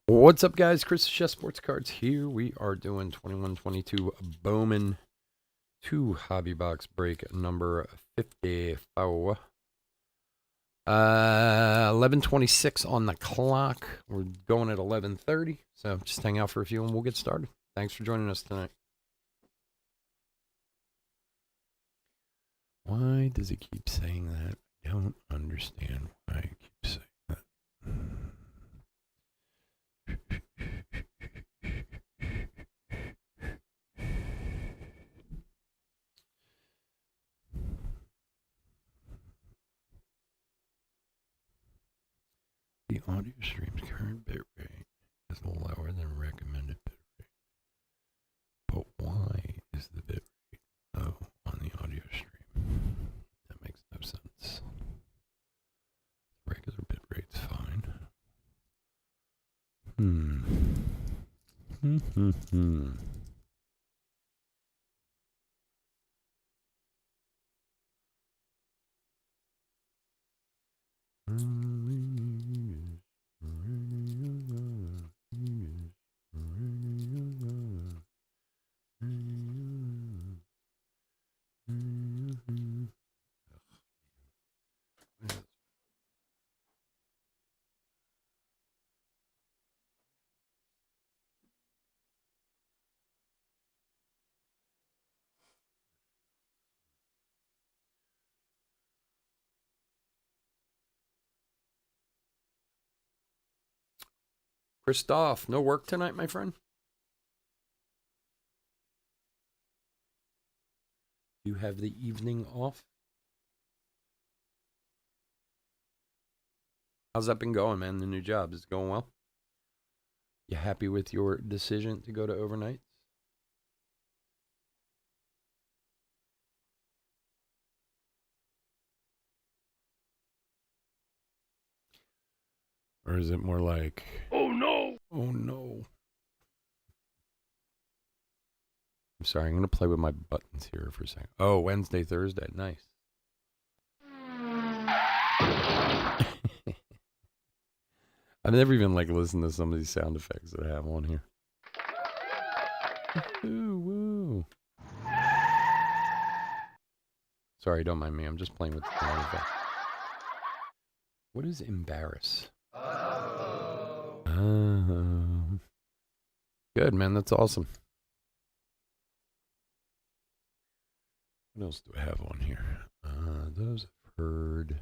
What's up, guys? Chris Chess Sports Cards here. We are doing 21-22 Bowman 2 hobby box break number 54. 11:26 on the clock. We're going at 11:30, so just hang out for a few and we'll get started. Thanks for joining us tonight. Why does it keep saying that? I don't understand why it keeps saying that. The audio stream's current bitrate is lower than recommended bitrate. But why is the bitrate low on the audio stream? That makes no sense. Regular bitrate's fine. Christoph, no work tonight, my friend? You have the evening off? How's that been going, man? The new job, is it going well? You happy with your decision to go to overnights? Or is it more like, oh no, oh no? I'm sorry, I'm going to play with my buttons here for a second. Oh, Wednesday, Thursday, nice. I've never even listened to some of these sound effects that I have on here. Ooh, woo. Sorry, don't mind me. I'm just playing with the sound effect. What is embarrass? Good, man. That's awesome. What else do I have on here? Those I've heard.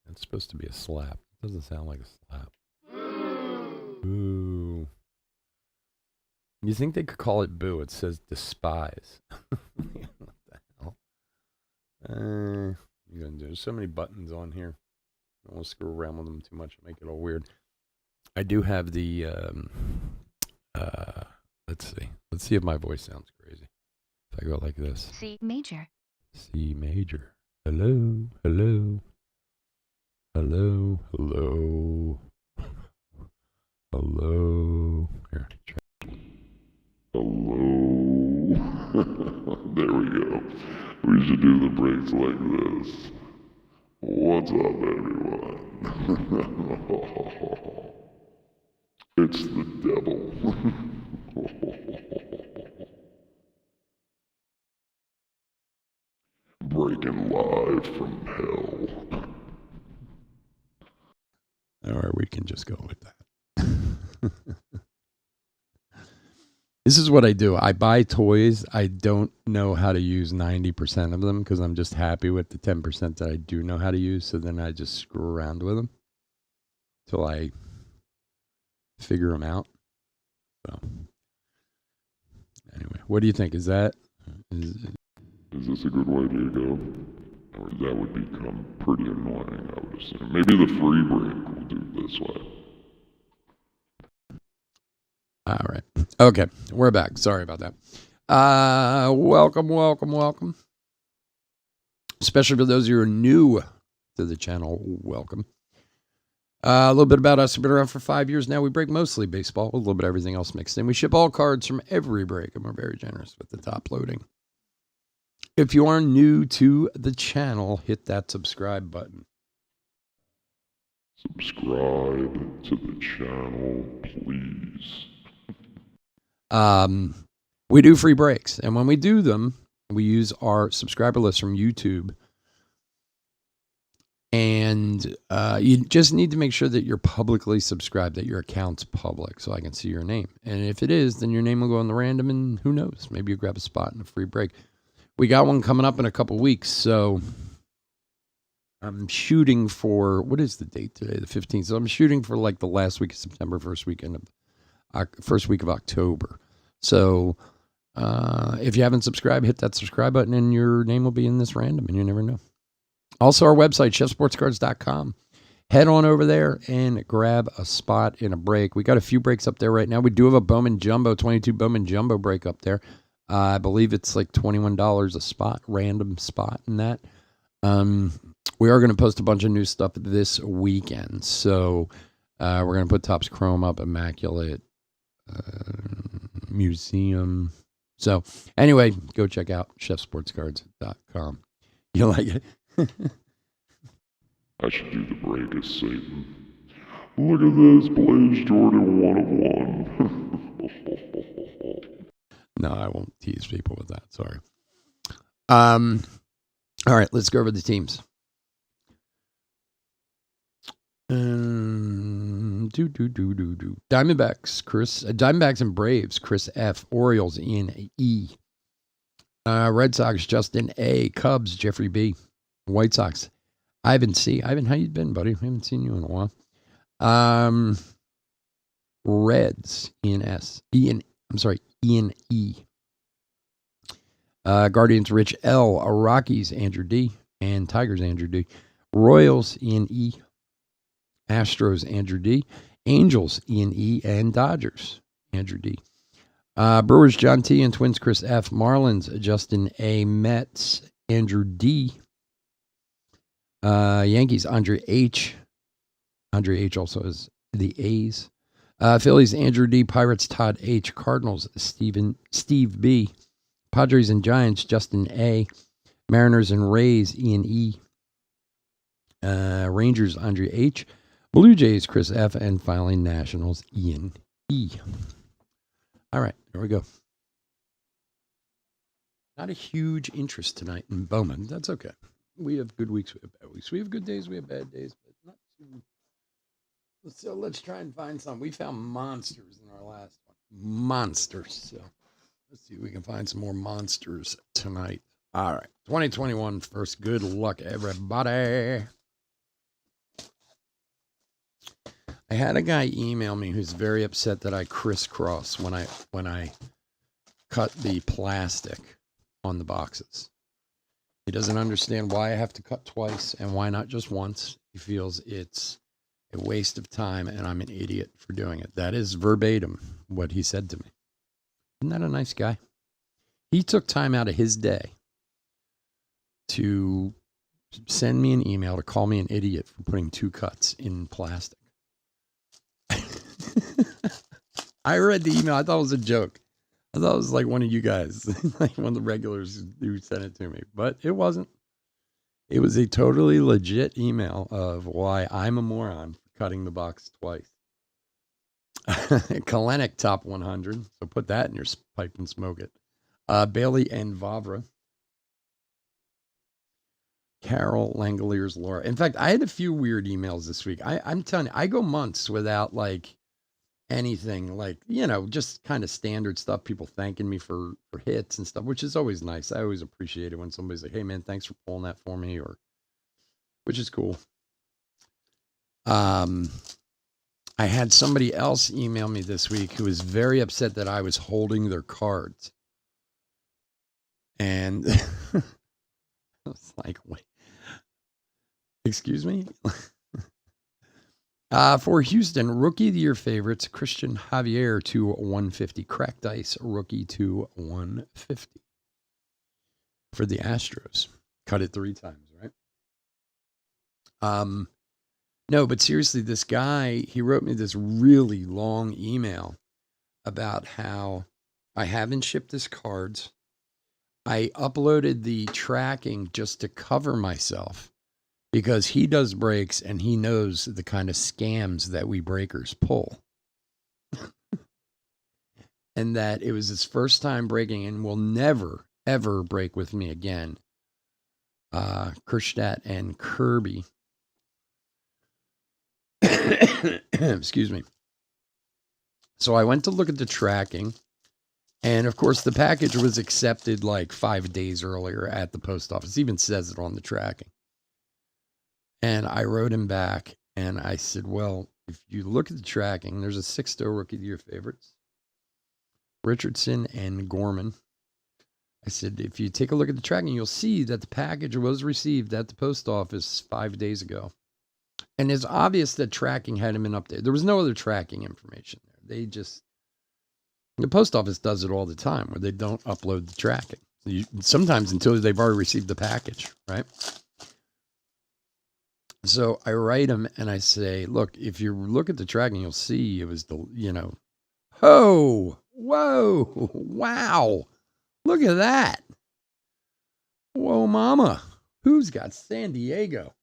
It's supposed to be a slap. It doesn't sound like a slap. Boo. You think they could call it boo? It says despise. What the hell? You're gonna do so many buttons on here. I don't want to screw around with them too much and make it all weird. I do have the let's see. Let's see if my voice sounds crazy. If I go like this. C major. C major. Hello. Hello. Hello. Hello. Hello. Here, try. Hello. There we go. We should do the breaks like this. What's up, everyone? It's the devil. Breaking live from hell. Or we can just go with that. This is what I do. I buy toys. I don't know how to use 90% of them because I'm just happy with the 10% that I do know how to use. So then I just screw around with them till I figure them out. So anyway, what do you think? Is this a good way to go? Or that would become pretty annoying, I would assume. Maybe the free break will do it this way. All right. Okay. We're back. Sorry about that. Welcome. Especially for those of you who are new to the channel, welcome. A little bit about us. We've been around for 5 years now. We break mostly baseball, a little bit of everything else mixed in. We ship all cards from every break, and we're very generous with the top loading. If you are new to the channel, hit that subscribe button. Subscribe to the channel, please. We do free breaks, and when we do them, we use our subscriber list from YouTube. And you just need to make sure that you're publicly subscribed, that your account's public, so I can see your name. And if it is, then your name will go on the random, and who knows? Maybe you grab a spot in a free break. We got one coming up in a couple weeks, so I'm shooting for, what is the date today? The 15th. So I'm shooting for like the last week of September, first week of October. So if you haven't subscribed, hit that subscribe button, and your name will be in this random, and you never know. Also, our website, chefsportscards.com. Head on over there and grab a spot in a break. We got a few breaks up there right now. We do have a Bowman Jumbo, 22 Bowman Jumbo break up there. I believe it's like $21 a spot, random spot in that. We are going to post a bunch of new stuff this weekend. So we're going to put Topps Chrome up, Immaculate, Museum. So anyway, go check out chefsportscards.com. You like it? I should do the break as Satan. Look at this, Blaze Jordan 1 of 1. No, I won't tease people with that. Sorry. All right, let's go over the teams. Diamondbacks and Braves, Chris F. Orioles, Ian E. Red Sox, Justin A. Cubs, Jeffrey B. White Sox, Ivan C. Ivan, how you been, buddy? I haven't seen you in a while. Reds, Ian E. Guardians, Rich L. Rockies, Andrew D. And Tigers, Andrew D. Royals, Ian E. Astros, Andrew D. Angels, Ian E. And Dodgers, Andrew D. Brewers, John T. And Twins, Chris F. Marlins, Justin A. Mets, Andrew D. Yankees, Andre H. Andre H. also has the A's. Phillies, Andrew D. Pirates, Todd H. Cardinals, Steve B. Padres and Giants, Justin A. Mariners and Rays, Ian E. Rangers, Andre H. Blue Jays, Chris F. And finally, Nationals, Ian E. All right, here we go. Not a huge interest tonight in Bowman. That's okay. We have good weeks, we have bad weeks. We have good days, we have bad days, but not too. So let's try and find some. We found monsters in our last one. Monsters. So let's see if we can find some more monsters tonight. All right. 2021 first. Good luck, everybody. I had a guy email me who's very upset that I crisscross when I cut the plastic on the boxes. He doesn't understand why I have to cut twice and why not just once. He feels it's a waste of time and I'm an idiot for doing it. That is verbatim what he said to me. Isn't that a nice guy? He took time out of his day to send me an email to call me an idiot for putting 2 cuts in plastic. I read the email. I thought it was a joke. I thought it was like one of you guys, like one of the regulars who sent it to me, but it wasn't. It was a totally legit email of why I'm a moron for cutting the box twice. Kalenic top 100. So put that in your pipe and smoke it. Bailey and Vavra. Carol Langoliers, Laura. In fact, I had a few weird emails this week. I'm telling you, I go months without like anything, like, you know, just kind of standard stuff, people thanking me for hits and stuff, which is always nice. I always appreciate it when somebody's like, hey man, thanks for pulling that for me, or which is cool. I had somebody else email me this week who was very upset that I was holding their cards. And I was like, wait, excuse me? For Houston, Rookie of the Year favorites, Christian Javier to 150. Cracked ice, rookie to 150. For the Astros. Cut it 3 times, right? No, but seriously, this guy, he wrote me this really long email about how I haven't shipped his cards. I uploaded the tracking just to cover myself because he does brakes and he knows the kind of scams that we breakers pull. And that it was his first time braking and will never, ever brake with me again. Kerstadt and Kirby. Excuse me. So I went to look at the tracking. And of course, the package was accepted like 5 days earlier at the post office. It even says it on the tracking. And I wrote him back and I said, well, if you look at the tracking, there's a 6-star rookie of your favorites, Richardson and Gorman. I said, if you take a look at the tracking, you'll see that the package was received at the post office 5 days ago. And it's obvious that tracking hadn't been updated. There was no other tracking information there. The post office does it all the time where they don't upload the tracking. Sometimes until they've already received the package, right? So I write him and I say, look, if you look at the tracking, you'll see it was whoa, wow, look at that. Whoa, mama, who's got San Diego?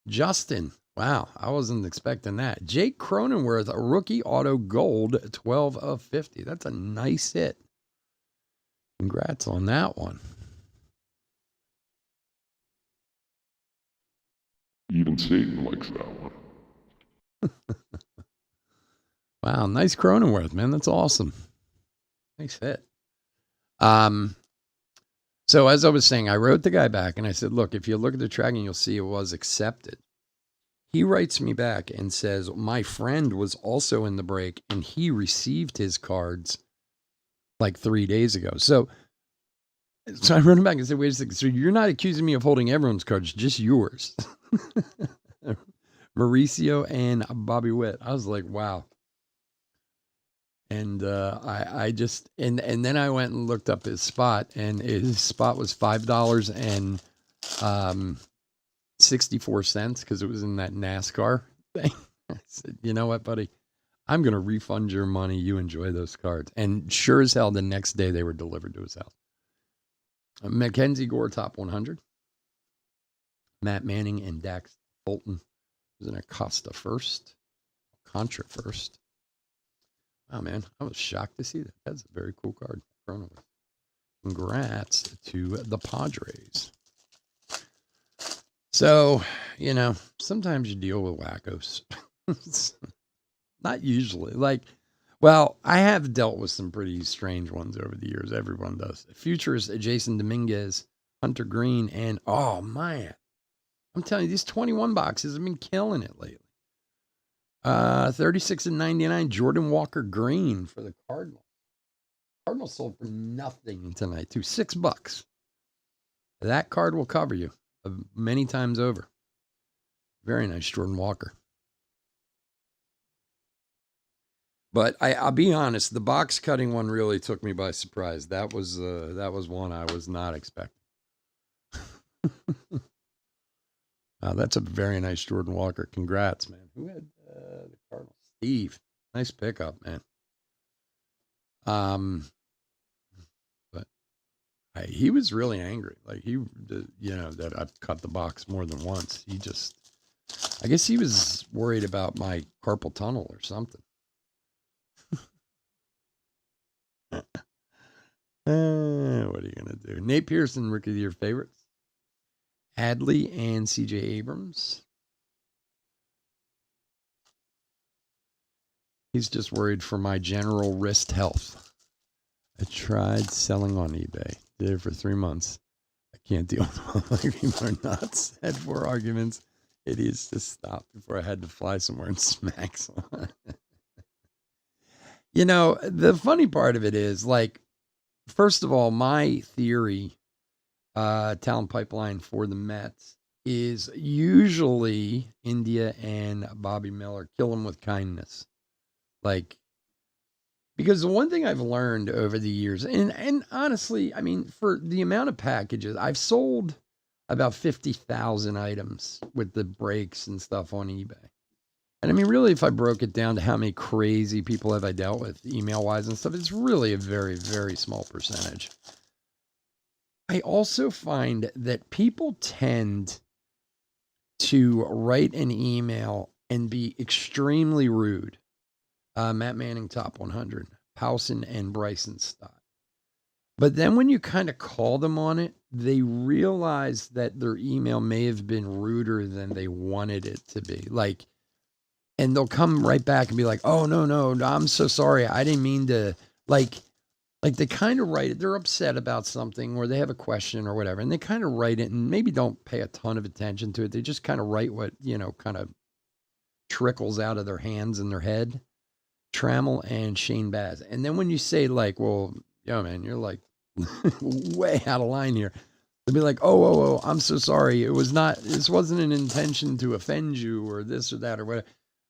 Justin. Wow, I wasn't expecting that. Jake Cronenworth, a rookie auto gold, 12 of 50. That's a nice hit. Congrats on that one. Even Satan likes that one. Wow, nice Cronenworth, man. That's awesome. Nice hit. So as I was saying, I wrote the guy back and I said, look, if you look at the tracking, you'll see it was accepted. He writes me back and says, my friend was also in the break and he received his cards like 3 days ago. So I wrote him back and said, wait a second. So you're not accusing me of holding everyone's cards, just yours. Mauricio and Bobby Witt. I was like, wow. And I just, and then I went and looked up his spot, and his spot was $5.64 because it was in that NASCAR thing. I said, you know what, buddy? I'm going to refund your money. You enjoy those cards. And sure as hell, the next day they were delivered to his house. Mackenzie Gore, top 100. Matt Manning and Dax Fulton was in Acosta first. Contra first. Oh, man, I was shocked to see that. That's a very cool card. Congrats to the Padres. So, sometimes you deal with wackos. Not usually. Well, I have dealt with some pretty strange ones over the years. Everyone does. Futures, Jason Dominguez, Hunter Green, and, oh, man. I'm telling you, these 21 boxes have been killing it lately. 36 and 99, Jordan Walker Green for the Cardinals. Cardinals sold for nothing tonight, too. $6. That card will cover you many times over. Very nice, Jordan Walker. But I'll be honest, the box cutting one really took me by surprise. That was one I was not expecting. That's a very nice Jordan Walker. Congrats, man. Who had the Cardinals? Steve. Nice pickup, man. But he was really angry. That I've cut the box more than once. I guess he was worried about my carpal tunnel or something. What are you going to do? Nate Pearson, rookie of the year favorites. Adley and C.J. Abrams. He's just worried for my general wrist health. I tried selling on eBay. Did it for 3 months. I can't deal with it. People are nuts. Had 4 arguments. Idiots to stop before I had to fly somewhere and smack someone. The funny part of it is, first of all, my theory, talent pipeline for the Mets is usually India and Bobby Miller. Kill them with kindness. Because the one thing I've learned over the years, and honestly, for the amount of packages, I've sold about 50,000 items with the breaks and stuff on eBay. And really, if I broke it down to how many crazy people have I dealt with email-wise and stuff, it's really a very, very small percentage. I also find that people tend to write an email and be extremely rude. Matt Manning, top 100. Powson and Bryson Stott. But then when you kind of call them on it, they realize that their email may have been ruder than they wanted it to be. Like, and they'll come right back and be like, "Oh, no, I'm so sorry. I didn't mean to." Like they kind of write it. They're upset about something or they have a question or whatever, and they kind of write it and maybe don't pay a ton of attention to it. They just kind of write what, kind of trickles out of their hands and their head. Trammell and Shane Baz. And then when you say like, "Well, yo, man, you're like way out of line here." They'll be like, oh, I'm so sorry. This wasn't an intention to offend you or this or that or whatever.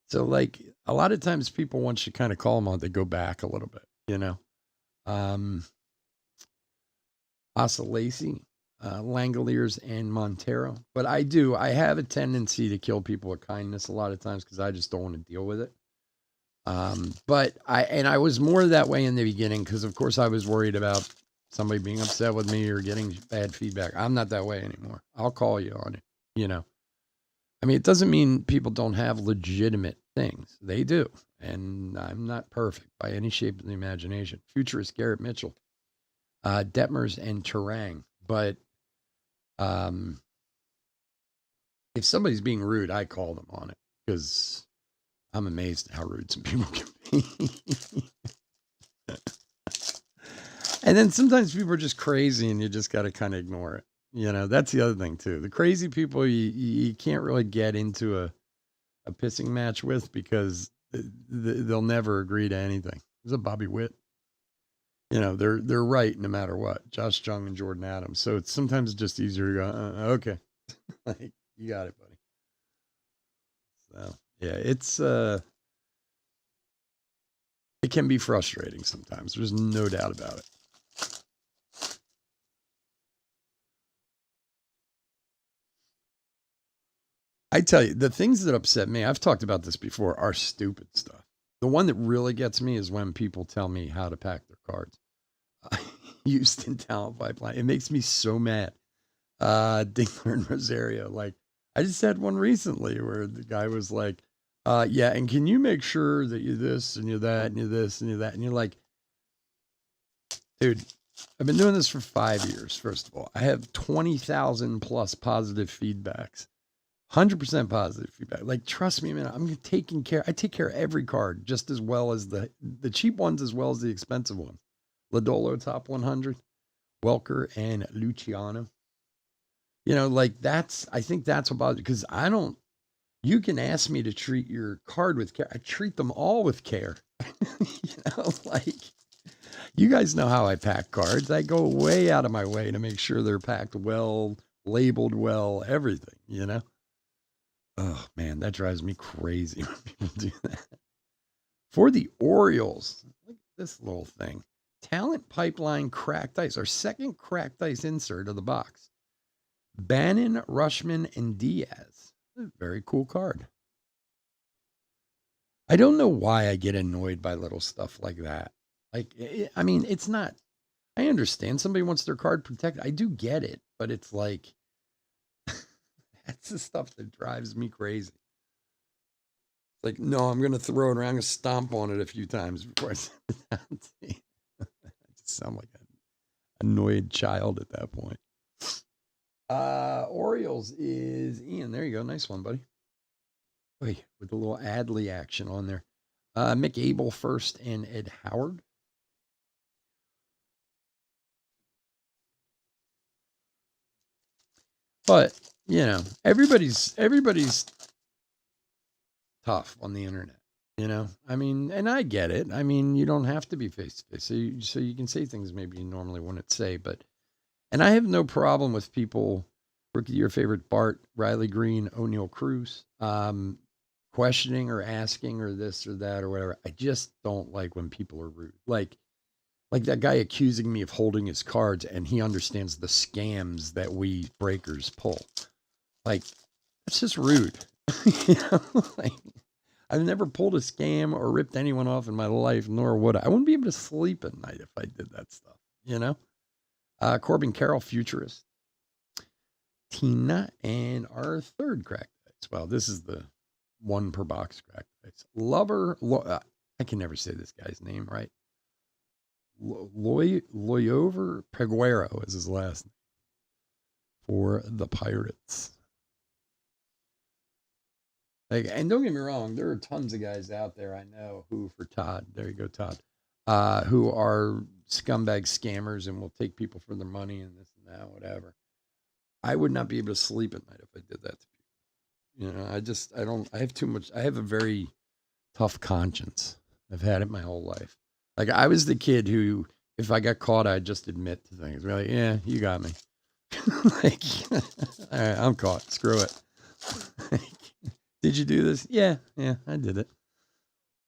So like a lot of times people, once you kind of call them on, they go back a little bit, Asa Lacey, Langoliers and Montero. But I have a tendency to kill people with kindness a lot of times because I just don't want to deal with it. But I was more that way in the beginning because of course I was worried about somebody being upset with me or getting bad feedback. I'm not that way anymore. I'll call you on it, I mean, it doesn't mean people don't have legitimate things. They do. And I'm not perfect by any shape of the imagination. Futurist Garrett Mitchell, Detmers and Terang. But if somebody's being rude, I call them on it because I'm amazed at how rude some people can be. And then sometimes people are just crazy and you just got to kind of ignore it. That's the other thing too. The crazy people you can't really get into a pissing match with because they'll never agree to anything. There's a Bobby Witt. They're right no matter what. Josh Jung and Jordan Adams. So it's sometimes just easier to go, okay. Like, you got it, buddy. So yeah, it can be frustrating sometimes. There's no doubt about it. I tell you, the things that upset me, I've talked about this before, are stupid stuff. The one that really gets me is when people tell me how to pack their cards. Houston Talent Pipeline. It makes me so mad. Dinkler and Rosario. Like, I just had one recently where the guy was like, yeah, and can you make sure that you're this and you're that and you're this and you're that? And you're like, dude, I've been doing this for 5 years, first of all. I have 20,000 plus positive feedbacks. 100% positive feedback. Like, trust me, man, I take care of every card just as well as the cheap ones as well as the expensive ones. Lodolo top 100, Welker and Luciano. I think that's what bothers me because you can ask me to treat your card with care. I treat them all with care. Like, you guys know how I pack cards. I go way out of my way to make sure they're packed well, labeled well, everything, Oh, man, that drives me crazy when people do that. For the Orioles, look at this little thing. Talent Pipeline cracked ice, our second cracked ice insert of the box. Bannon, Rushman, and Diaz. Very cool card. I don't know why I get annoyed by little stuff like that. Like, I mean, it's not, I understand somebody wants their card protected. I do get it, but it's like, that's the stuff that drives me crazy. Like, no, I'm going to throw it around, I'm going to stomp on it a few times before I send it out to you. I just sound like an annoyed child at that point. Orioles is Ian. There you go. Nice one, buddy. Wait, with a little Adley action on there. Mick Abel first and Ed Howard. But, everybody's tough on the internet. I mean, and I get it. I mean, you don't have to be face to face. So you can say things maybe you normally wouldn't say, and I have no problem with people, Rookie, your favorite Bart, Riley Green, O'Neill Cruz, questioning or asking or this or that or whatever. I just don't like when people are rude. Like that guy accusing me of holding his cards and he understands the scams that we breakers pull. Like, that's just rude. Like, I've never pulled a scam or ripped anyone off in my life, nor would I. I wouldn't be able to sleep at night if I did that stuff, Corbin Carroll, Futurist. Tina, and our third cracked Well, this is the one per box cracked ice. I can never say this guy's name right. Loyover Peguero is his last name for the Pirates. Like, and don't get me wrong, there are tons of guys out there I know who, for Todd, there you go, Todd, who are scumbag scammers and will take people for their money and this and that, whatever. I would not be able to sleep at night if I did that to people. You know, I have too much. I have a very tough conscience. I've had it my whole life. Like, I was the kid who, if I got caught, I'd just admit to things. Be like, yeah, you got me. Like, all right, I'm caught. Screw it. Did you do this? Yeah, I did it.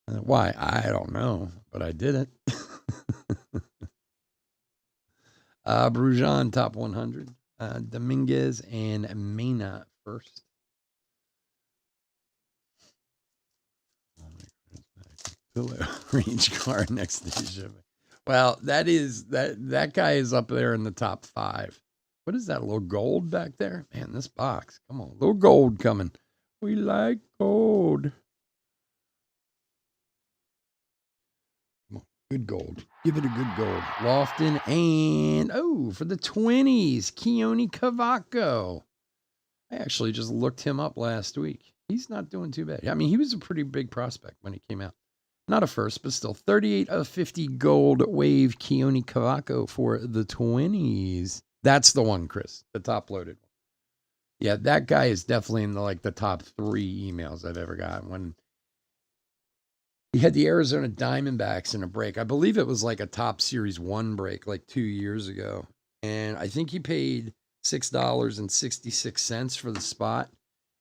Why? I don't know, but I did it. Brujan, top 100. Dominguez and Mena first. Range car next to shipping. Well, that guy is up there in the top 5. What is that, a little gold back there? Man, this box. Come on, a little gold coming. We like gold. Come on, good gold. Give it a good gold. Lofton and, for the 20s, Keone Cavaco. I actually just looked him up last week. He's not doing too bad. I mean, he was a pretty big prospect when he came out. Not a first, but still 38 of 50 gold wave Keone Cavaco for the 20s. That's the one, Chris, the top loaded one. Yeah, that guy is definitely in the top 3 emails I've ever gotten. When he had the Arizona Diamondbacks in a break, I believe it was like a top series 1 break like 2 years ago. And I think he paid $6.66 for the spot.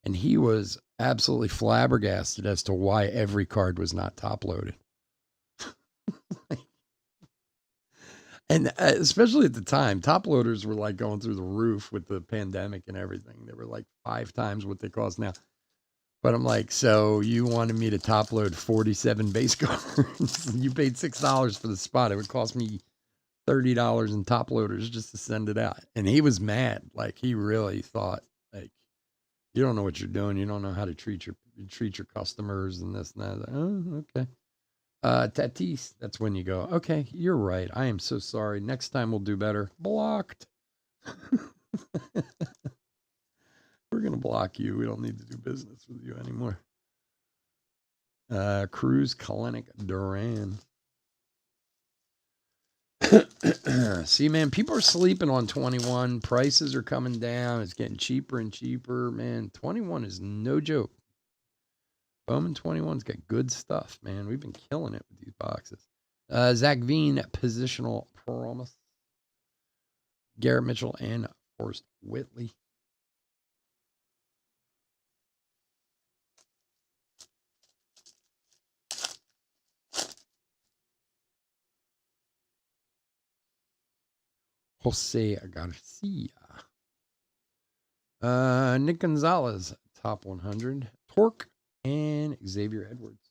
And he was absolutely flabbergasted as to why every card was not top loaded. And especially at the time, top loaders were like going through the roof with the pandemic and everything. They were like 5 times what they cost now. But I'm like, so you wanted me to top load 47 base cards? You paid $6 for the spot. It would cost me $30 in top loaders just to send it out. And he was mad. Like, he really thought, like, you don't know what you're doing. You don't know how to treat your customers and this and that. Like, oh, okay. Tatis, that's when you go, okay, you're right. I am so sorry. Next time we'll do better. Blocked. We're going to block you. We don't need to do business with you anymore. Cruz, Kalenic, Duran. See, man, people are sleeping on 21. Prices are coming down. It's getting cheaper and cheaper. Man, 21 is no joke. Bowman 21's got good stuff, man. We've been killing it with these boxes. Zach Veen, positional promise. Garrett Mitchell and Forrest Whitley. Jose Garcia. Nick Gonzalez, top 100. Torque and Xavier Edwards.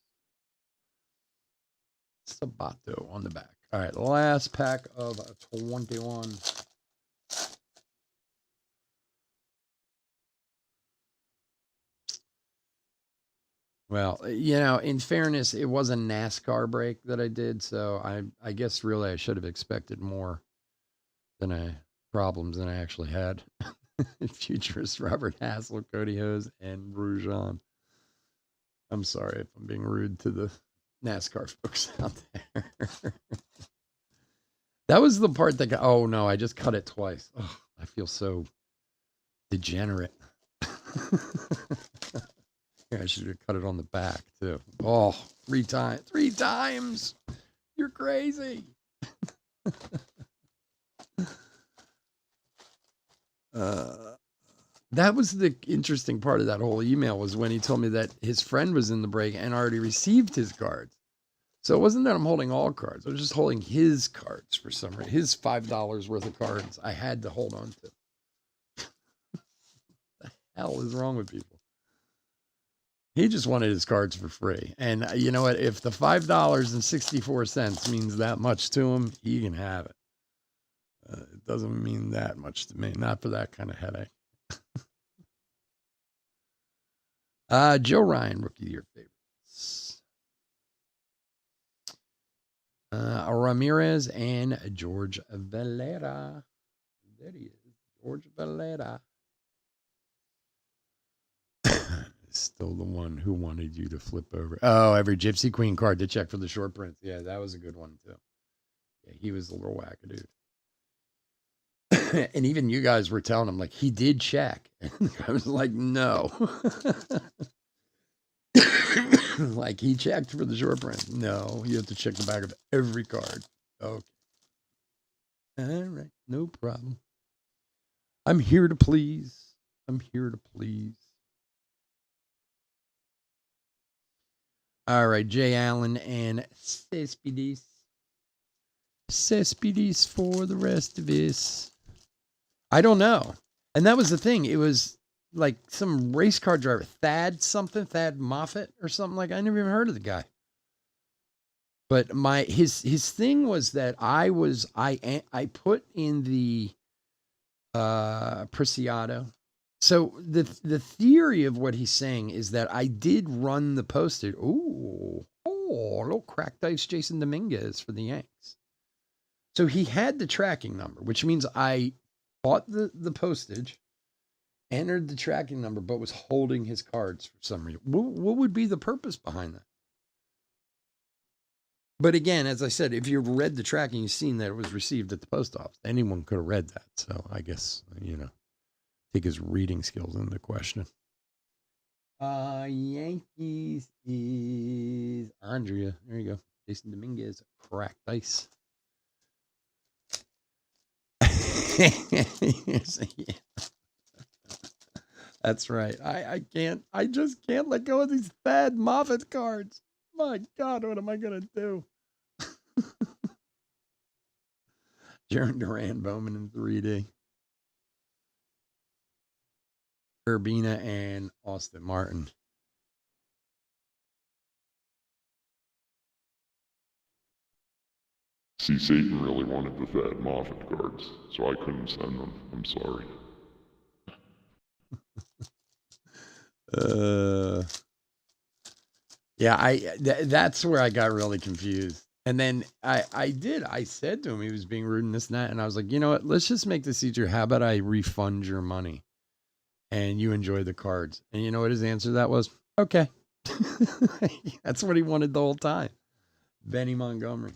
Sabato on the back. All right, last pack of 21. Well, in fairness, it was a NASCAR break that I did, so I guess really I should have expected more problems than I actually had. Futurist Robert Hassel, Cody Hose, and Brujan. I'm sorry if I'm being rude to the NASCAR folks out there. That was the part that got, oh no, I just cut it twice. Oh, I feel so degenerate. I should have cut it on the back too. Oh, 3 times. 3 times. You're crazy. That was the interesting part of that whole email, was when he told me that his friend was in the break and already received his cards. So it wasn't that I'm holding all cards. I was just holding his cards for some reason. His $5 worth of cards I had to hold on to. What the hell is wrong with people? He just wanted his cards for free. And you know what? If the $5.64 means that much to him, he can have it. It doesn't mean that much to me. Not for that kind of headache. Joe Ryan, Rookie of the Year favorites. Ramirez and George Valera. There he is, George Valera. Still the one who wanted you to flip over. Oh, every Gypsy Queen card to check for the short prints. Yeah, that was a good one too. Yeah, he was a little wackadude. And even you guys were telling him, like, he did check. And I was like, no. Like, he checked for the short print. No, you have to check the back of every card. Okay. All right. No problem. I'm here to please. I'm here to please. All right. Jay Allen and Cespedes. Cespedes for the rest of us. I don't know. And that was the thing. It was like some race car driver, Thad Moffat or something like. I never even heard of the guy. But his thing was that I put in the Preciado. So the theory of what he's saying is that I did run the postage. Oh, little cracked ice Jason Dominguez for the Yanks. So he had the tracking number, which means I bought the postage, entered the tracking number, but was holding his cards for some reason. What would be the purpose behind that? But again, as I said, if you've read the tracking, you've seen that it was received at the post office. Anyone could have read that. So I guess, take his reading skills into question. Yankees is Andrea. There you go. Jason Dominguez, cracked ice. That's right. I just can't let go of these Thad Moffat cards. My God, what am I going to do? Jaron Duran, Bowman in 3D. Urbina and Austin Martin. See, Satan really wanted the Thad Moffat cards, so I couldn't send them. I'm sorry. Yeah, that's where I got really confused. And then I said to him, he was being rude and this and that. And I was like, you know what? Let's just make this easier. How about I refund your money and you enjoy the cards? And you know what his answer to that was? Okay. That's what he wanted the whole time. Benny Montgomery.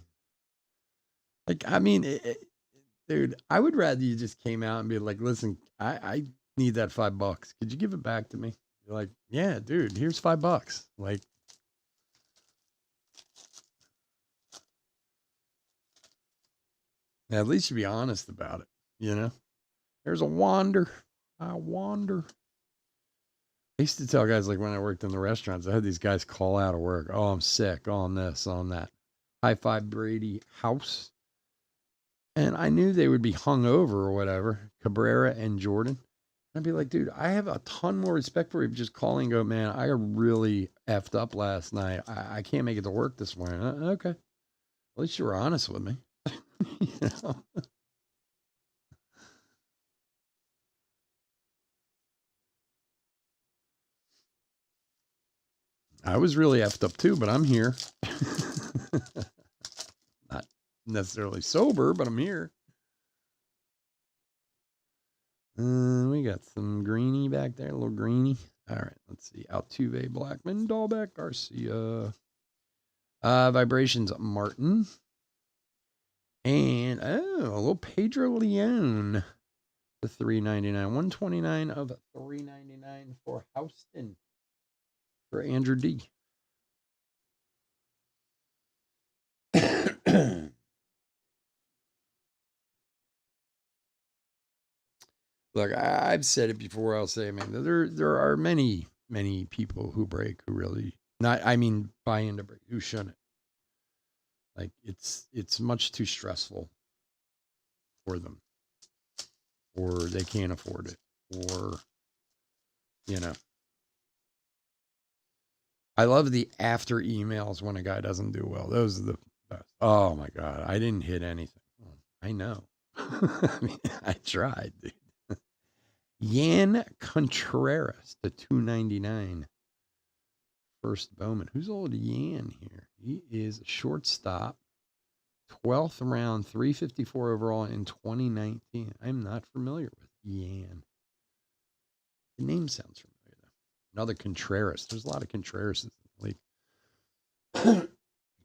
Like, I mean, dude, I would rather you just came out and be like, listen, I need that $5. Could you give it back to me? You're like, yeah, dude, here's $5. Like, at least you be honest about it, There's a wander. I wander. I used to tell guys, like, when I worked in the restaurants, I had these guys call out of work. Oh, I'm sick. Oh, I'm this, oh, I'm that. High five Brady House. And I knew they would be hung over or whatever, Cabrera and Jordan. I'd be like, dude, I have a ton more respect for you just calling and go, man, I really effed up last night. I can't make it to work this morning. Okay. At least you were honest with me. I was really effed up too, but I'm here. Not necessarily sober, but I'm here. We got some greenie back there, a little greenie. All right, let's see. Altuve, Blackman, Dahlbeck, Garcia. Vibrations, Martin. And, a little Pedro Leon. The $3.99. 129 of $3.99 for Houston. For Andrew D. Look, I've said it before. I'll say, man, there are many people who break who really buy into break who shouldn't. Like it's much too stressful for them, or they can't afford it, or I love the after emails when a guy doesn't do well. Those are the best. Oh my God, I didn't hit anything. I know. I mean, I tried, dude. Yan Contreras to $2.99. first Bowman. Who's old Yan here? He is a shortstop, 12th round, 354 overall in 2019. I'm not familiar with Yan. The name sounds familiar, though. Another Contreras. There's a lot of Contreras in the league. The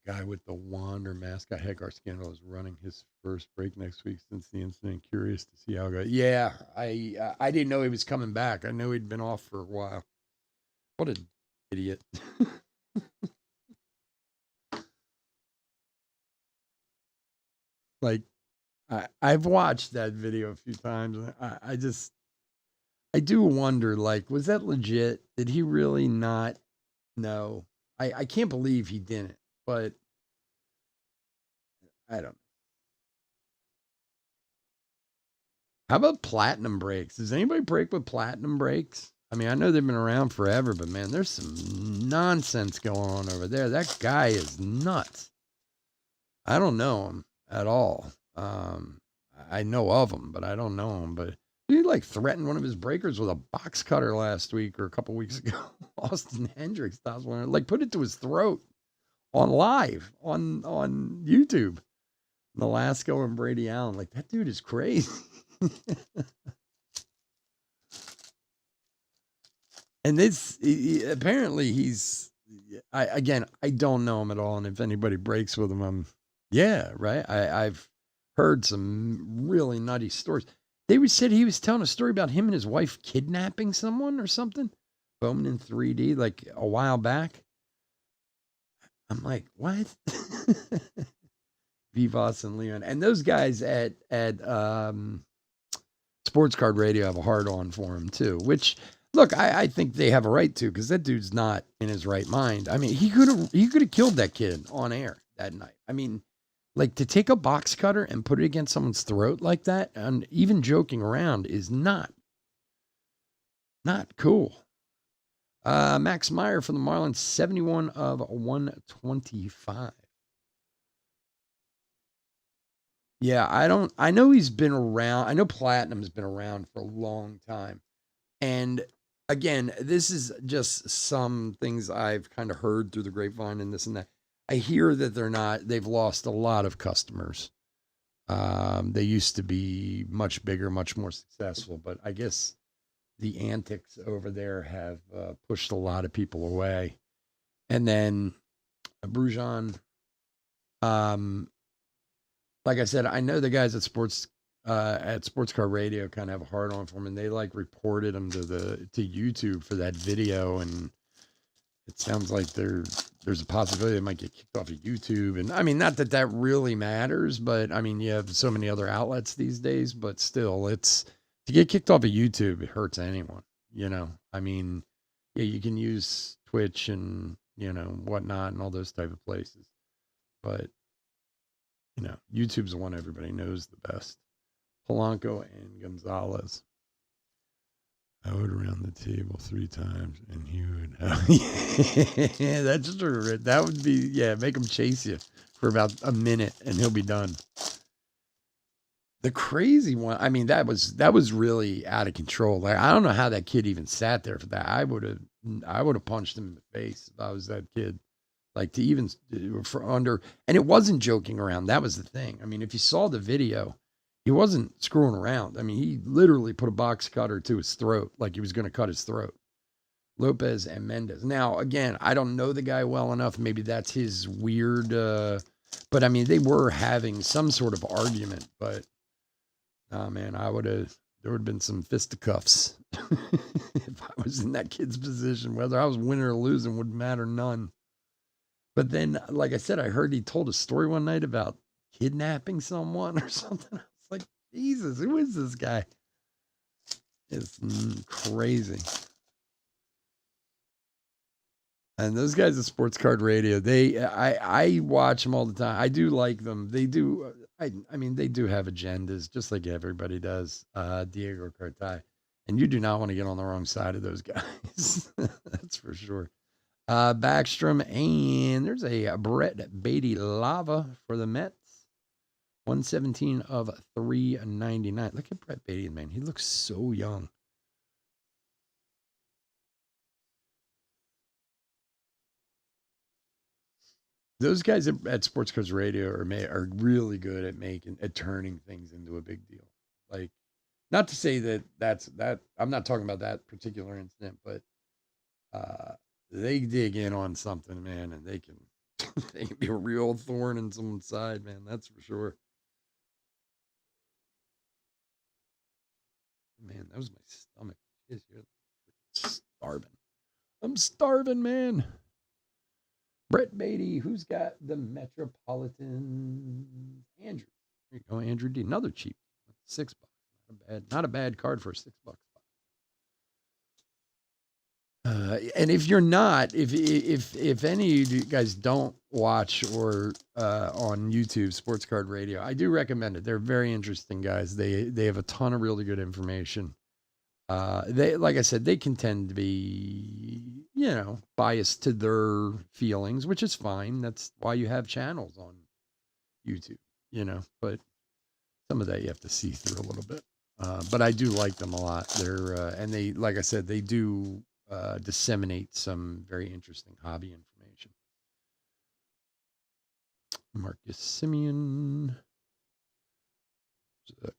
guy with the Wander mascot, Hagar Scandal, is running his first break next week since the incident. Curious to see how it goes. Yeah, I didn't know he was coming back. I know he'd been off for a while. What an idiot. Like, I've watched that video a few times. I do wonder, like, was that legit? Did he really not know? I can't believe he didn't, but I don't know. How about platinum brakes? Does anybody brake with platinum brakes? I mean, I know they've been around forever, but man, there's some nonsense going on over there. That guy is nuts. I don't know him at all. I know of him, but I don't know him. But he like threatened one of his breakers with a box cutter last week or a couple weeks ago. Austin Hendricks does one, like put it to his throat on live on YouTube. Nolasco and Brady Allen, like that dude is crazy. And this apparently he's I don't know him at all, and if anybody breaks with him, yeah, right. I've heard some really nutty stories. They said he was telling a story about him and his wife kidnapping someone or something. Bowman in 3D, like a while back. I'm like, what? Vivas and Leon, and those guys at Sports Card Radio have a hard on for him too. Which, look, I think they have a right to, because that dude's not in his right mind. I mean, he could have killed that kid on air that night. I mean, like to take a box cutter and put it against someone's throat like that, and even joking around is not cool. Max Meyer for the Marlins, 71 of 125. Yeah, I know he's been around. I know Platinum's been around for a long time. And again, this is just some things I've kind of heard through the grapevine and this and that. I hear that they've lost a lot of customers. They used to be much bigger, much more successful, but I guess the antics over there have pushed a lot of people away. And then Brujan, um, like I said, I know the guys at Sports Car Radio kind of have a hard on for him, and they like reported him to YouTube for that video, and it sounds like there's a possibility they might get kicked off of YouTube. And I mean, not that really matters, but I mean, you have so many other outlets these days, but still, it's to get kicked off of YouTube, it hurts anyone, you know. I mean, yeah, you can use Twitch and whatnot and all those type of places, but YouTube's the one everybody knows the best. Polanco and Gonzalez. I would around the table 3 times, and he would. Yeah, that's true. That would be make him chase you for about a minute, and he'll be done. The crazy one. I mean, that was really out of control. Like I don't know how that kid even sat there for that. I would have punched him in the face if I was that kid. Like to even for under, and it wasn't joking around. That was the thing. I mean, if you saw the video, he wasn't screwing around. I mean, he literally put a box cutter to his throat, like he was going to cut his throat. Lopez and Mendez. Now, again, I don't know the guy well enough. Maybe that's his weird, but I mean, they were having some sort of argument, but man, there would have been some fisticuffs if I was in that kid's position. Whether I was winning or losing wouldn't matter none. But then, like I said, I heard he told a story one night about kidnapping someone or something. I was like, Jesus, who is this guy? It's crazy. And those guys at Sports Card Radio, I watch them all the time. I do like them. They do. I mean, they do have agendas, just like everybody does. Diego Cartay, and you do not want to get on the wrong side of those guys. That's for sure. Backstrom, and there's a Brett Beatty Lava for the Mets. 117 of 399. Look at Brett Beatty, man. He looks so young. Those guys at Sports Coast Radio are really good at turning things into a big deal. Like, not to say that I'm not talking about that particular incident, but uh, they dig in on something, man, and they can they can be a real thorn in someone's side, man. That's for sure. Man, that was my stomach. Jeez, you're starving. I'm starving, man. Brett Beatty, who's got the Metropolitan? Andrew. There you go, Andrew D. Another cheap. $6. Not a bad card for $6. And if you're not, if any of you guys don't watch or on YouTube Sports Card Radio, I do recommend it. They're very interesting guys. They have a ton of really good information. They, like I said, they can tend to be, biased to their feelings, which is fine. That's why you have channels on YouTube, but some of that you have to see through a little bit. But I do like them a lot. And they, like I said, they do disseminate some very interesting hobby information. Marcus Simeon,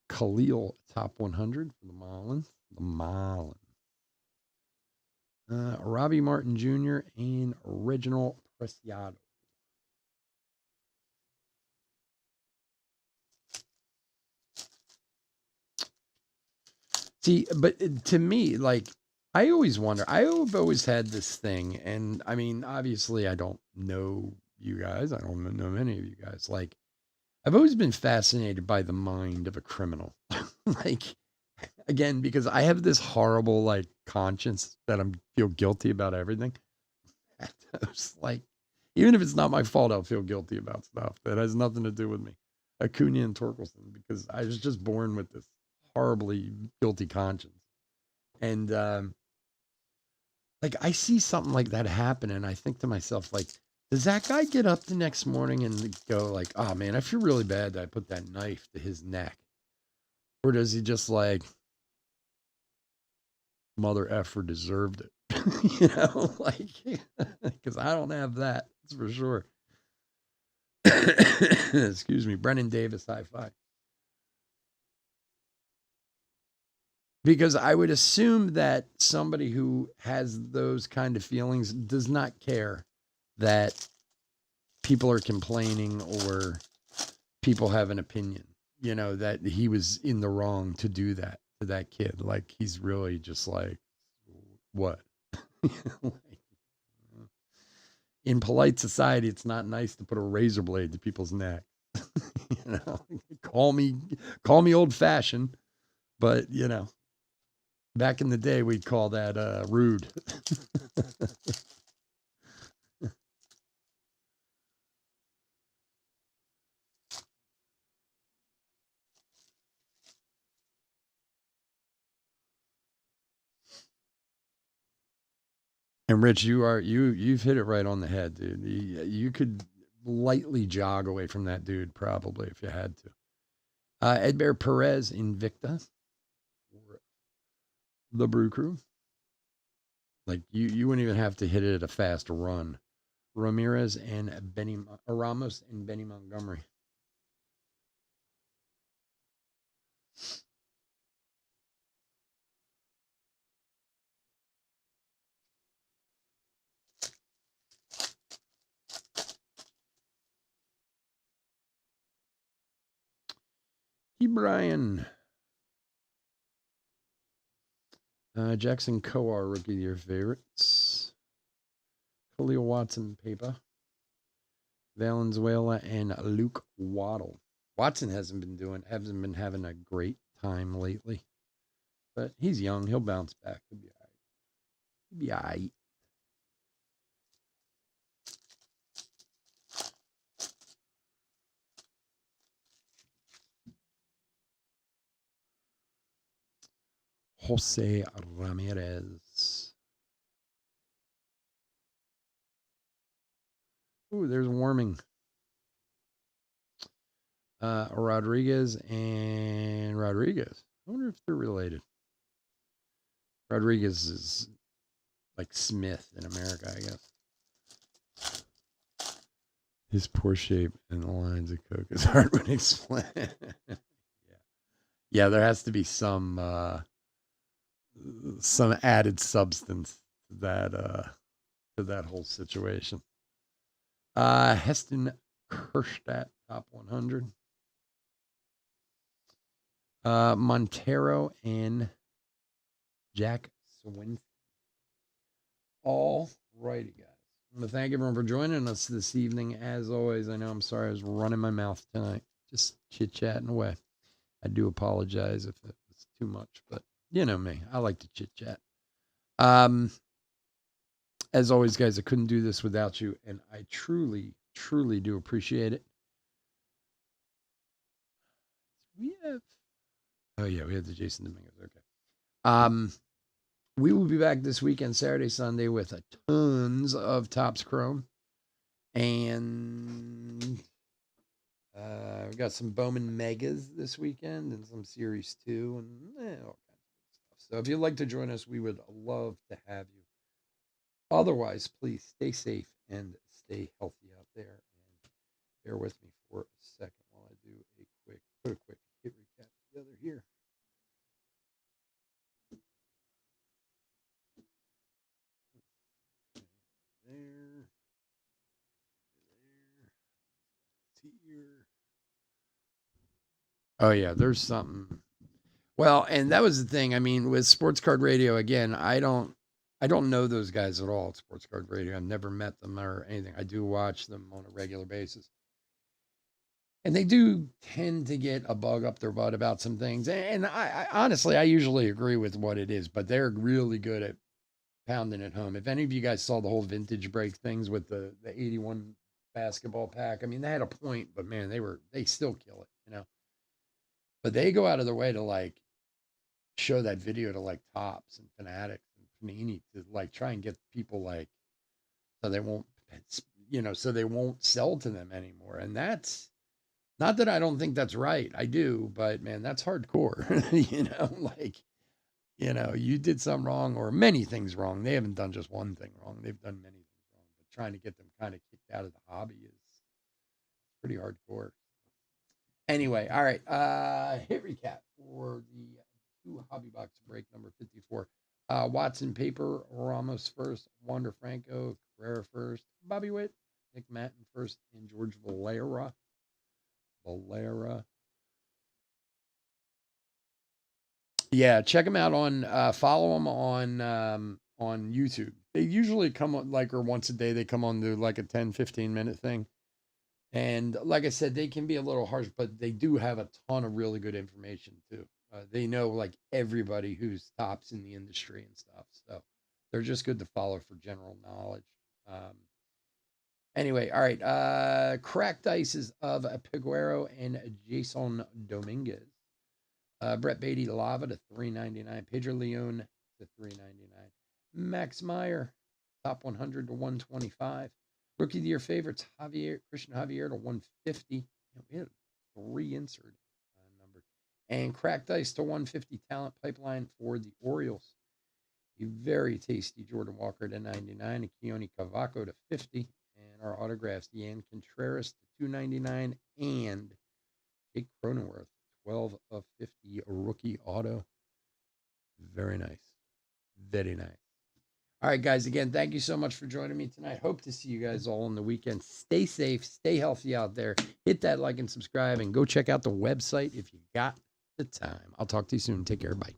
Khalil top 100 for the Marlins. The Marlins. Robbie Martin Jr. and Reginald Preciado. See, but to me, like, I always wonder, I've always had this thing, and I mean, obviously, I don't know you guys. I don't know many of you guys. Like, I've always been fascinated by the mind of a criminal. Like, again, because I have this horrible, like, conscience that I feel guilty about everything. I was like, even if it's not my fault, I'll feel guilty about stuff that has nothing to do with me. Acuna and Torkelson, because I was just born with this horribly guilty conscience. And like, I see something like that happen, and I think to myself, like, does that guy get up the next morning and go like, oh man, I feel really bad that I put that knife to his neck? Or does he just like, mother effer deserved it? Like, because I don't have that. That's for sure. Excuse me, Brennan Davis, high five. Because I would assume that somebody who has those kind of feelings does not care that people are complaining or people have an opinion, that he was in the wrong to do that to that kid. Like, he's really just like, what? Like, in polite society, it's not nice to put a razor blade to people's neck. you know, call me old fashioned, but back in the day, we'd call that rude. And Rich, you've hit it right on the head, dude. You could lightly jog away from that dude probably if you had to. Edgar Perez Invicta for the Brew Crew. Like, you wouldn't even have to hit it at a fast run. Ramirez and Ramos and Benny Montgomery. E. Bryan. Jackson Coar, rookie of the year favorites. Khalil Watson, paper. Valenzuela and Luke Waddle. Watson hasn't been having a great time lately, but he's young. He'll bounce back. He'll be all right. He'll be all right. Jose Ramirez. Ooh, there's Warming. Rodriguez and Rodriguez. I wonder if they're related. Rodriguez is like Smith in America, I guess. His poor shape and the lines of coke is hard to explain. Yeah. Yeah, there has to be some added substance to that whole situation. Heston Kerstadt, top 100. Montero and Jack Swinski. All righty, guys. I want to thank everyone for joining us this evening. As always, I know I'm sorry I was running my mouth tonight, just chit chatting away. I do apologize if it was too much, but you know me, I like to chit chat. As always, guys, I couldn't do this without you, and I truly, truly do appreciate it. We have, oh yeah, we have the Jason Dominguez. Okay. We will be back this weekend, Saturday, Sunday, with a tons of Topps Chrome, and we got some Bowman Megas this weekend and some Series 2 and all kinds of stuff. So if you'd like to join us, we would love to have you. Otherwise, please stay safe and stay healthy out there. And bear with me for a second while I do put a quick hit recap together here. There. Here. Oh yeah, there's something. Well, and that was the thing. I mean, with Sports Card Radio, again, I don't know those guys at all at Sports Card Radio. I've never met them or anything. I do watch them on a regular basis. And they do tend to get a bug up their butt about some things. And I honestly, I usually agree with what it is, but they're really good at pounding it home. If any of you guys saw the whole vintage break things with the 81 basketball pack, I mean, they had a point, but man, they still kill it. But they go out of their way to like show that video to like Tops and Fanatics and Panini to like try and get people like so they won't so they won't sell to them anymore. And that's not that I don't think that's right. I do, but man, that's hardcore. You did something wrong or many things wrong. They haven't done just one thing wrong. They've done many things wrong. But trying to get them kind of kicked out of the hobby is pretty hardcore. Anyway, all right. Hit recap for the 2 hobby box break number 54. Watson Paper, Ramos first, Wander Franco, Carrera first, Bobby Witt, Nick Matten first, and George Valera. Yeah, check them out follow them on YouTube. They usually come on or once a day they come on to like a 10-15 minute thing. And like I said, they can be a little harsh, but they do have a ton of really good information too. They know like everybody who's tops in the industry and stuff. So they're just good to follow for general knowledge. Anyway, all right. Cracked Ices of Piguero and Jason Dominguez. Brett Beatty Lava to $3.99. Pedro Leon to $3.99. Max Meyer, top 100 to $125. Rookie of the Year favorites, Christian Javier to $150. We had 3 insert number. And Cracked Ice to $150. Talent Pipeline for the Orioles. A very tasty Jordan Walker to $99. And Keone Cavaco to $50. And our autographs, Yan Contreras to $2.99. And Jake Cronenworth, 12 of 50 rookie auto. Very nice. Very nice. All right, guys, again, thank you so much for joining me tonight. Hope to see you guys all on the weekend. Stay safe, stay healthy out there. Hit that like and subscribe, and go check out the website if you got the time. I'll talk to you soon. Take care. Bye.